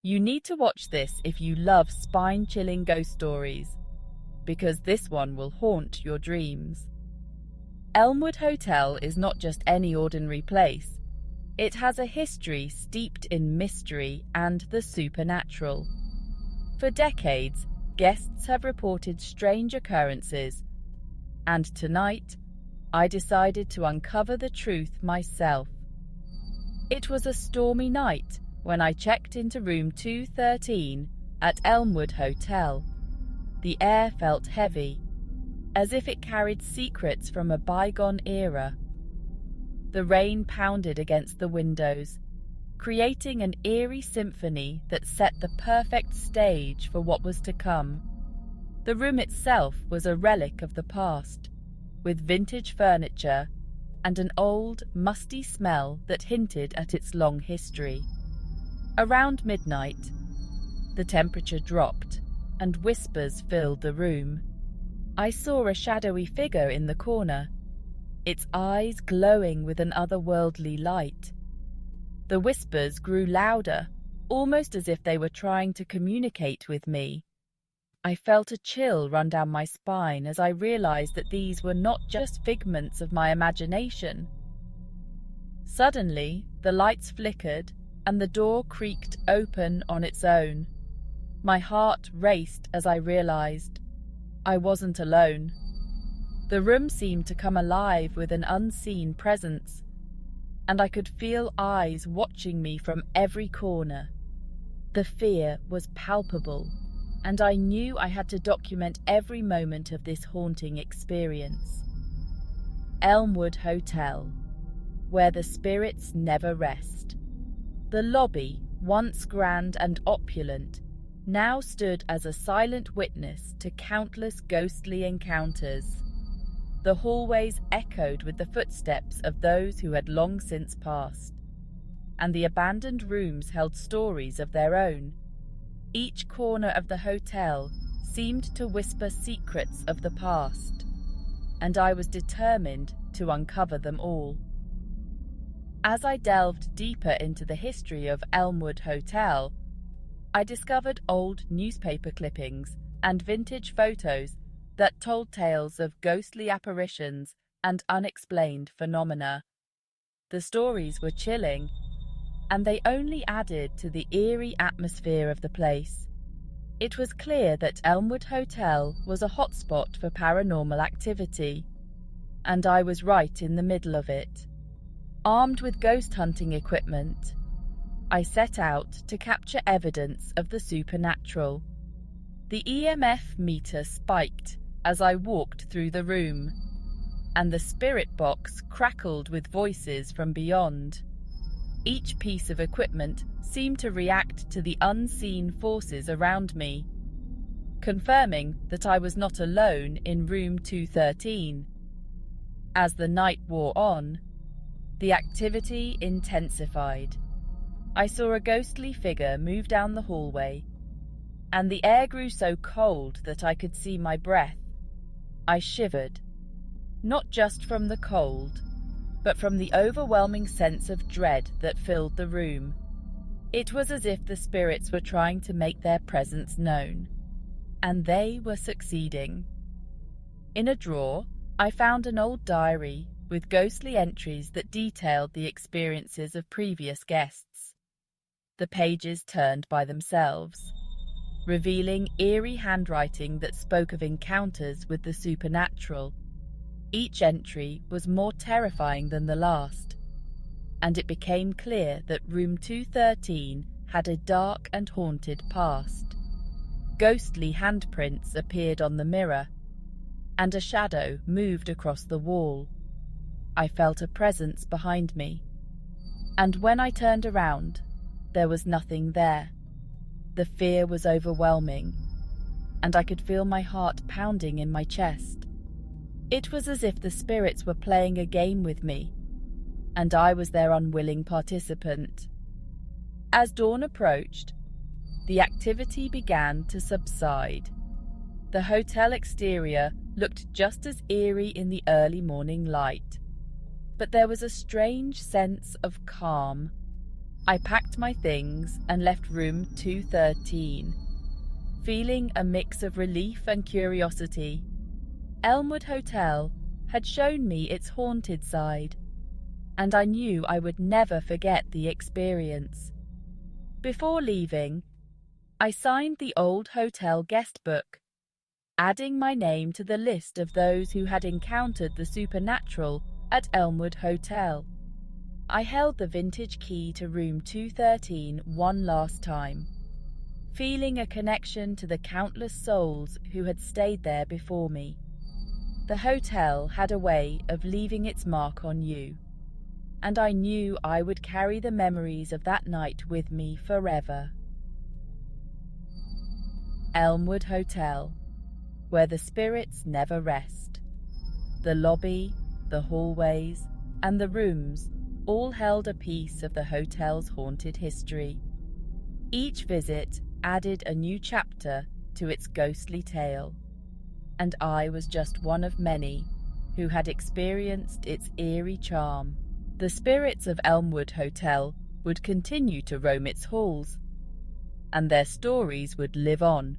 You need to watch this if you love spine-chilling ghost stories, because this one will haunt your dreams. Elmwood Hotel is not just any ordinary place. It has a history steeped in mystery and the supernatural. For decades, guests have reported strange occurrences, and tonight, I decided to uncover the truth myself. It was a stormy night when I checked into room 213 at Elmwood Hotel. The air felt heavy, as if it carried secrets from a bygone era. The rain pounded against the windows, creating an eerie symphony that set the perfect stage for what was to come. The room itself was a relic of the past, with vintage furniture and an old, musty smell that hinted at its long history. Around midnight, the temperature dropped and whispers filled the room. I saw a shadowy figure in the corner, its eyes glowing with an otherworldly light. The whispers grew louder, almost as if they were trying to communicate with me. I felt a chill run down my spine as I realized that these were not just figments of my imagination. Suddenly, the lights flickered and the door creaked open on its own. My heart raced as I realized I wasn't alone. The room seemed to come alive with an unseen presence, and I could feel eyes watching me from every corner. The fear was palpable, and I knew I had to document every moment of this haunting experience. Elmwood Hotel, where the spirits never rest. The lobby, once grand and opulent, now stood as a silent witness to countless ghostly encounters. The hallways echoed with the footsteps of those who had long since passed, and the abandoned rooms held stories of their own. Each corner of the hotel seemed to whisper secrets of the past, and I was determined to uncover them all. As I delved deeper into the history of Elmwood Hotel, I discovered old newspaper clippings and vintage photos that told tales of ghostly apparitions and unexplained phenomena. The stories were chilling, and they only added to the eerie atmosphere of the place. It was clear that Elmwood Hotel was a hotspot for paranormal activity, and I was right in the middle of it. Armed with ghost hunting equipment, I set out to capture evidence of the supernatural. The EMF meter spiked as I walked through the room, and the spirit box crackled with voices from beyond. Each piece of equipment seemed to react to the unseen forces around me, confirming that I was not alone in room 213. As the night wore on, the activity intensified. I saw a ghostly figure move down the hallway, and the air grew so cold that I could see my breath. I shivered, not just from the cold, but from the overwhelming sense of dread that filled the room. It was as if the spirits were trying to make their presence known, and they were succeeding. In a drawer, I found an old diary with ghostly entries that detailed the experiences of previous guests. The pages turned by themselves, revealing eerie handwriting that spoke of encounters with the supernatural. Each entry was more terrifying than the last, and it became clear that room 213 had a dark and haunted past. Ghostly handprints appeared on the mirror, and a shadow moved across the wall. I felt a presence behind me, and when I turned around, there was nothing there. The fear was overwhelming, and I could feel my heart pounding in my chest. It was as if the spirits were playing a game with me, and I was their unwilling participant. As dawn approached, the activity began to subside. The hotel exterior looked just as eerie in the early morning light, but there was a strange sense of calm. I packed my things and left room 213, feeling a mix of relief and curiosity. Elmwood Hotel had shown me its haunted side, and I knew I would never forget the experience. Before leaving, I signed the old hotel guest book, adding my name to the list of those who had encountered the supernatural at Elmwood Hotel. I held the vintage key to room 213 one last time, feeling a connection to the countless souls who had stayed there before me. The hotel had a way of leaving its mark on you, and I knew I would carry the memories of that night with me forever. Elmwood Hotel, where the spirits never rest. The lobby, the hallways, and the rooms all held a piece of the hotel's haunted history. Each visit added a new chapter to its ghostly tale, and I was just one of many who had experienced its eerie charm. The spirits of Elmwood Hotel would continue to roam its halls, and their stories would live on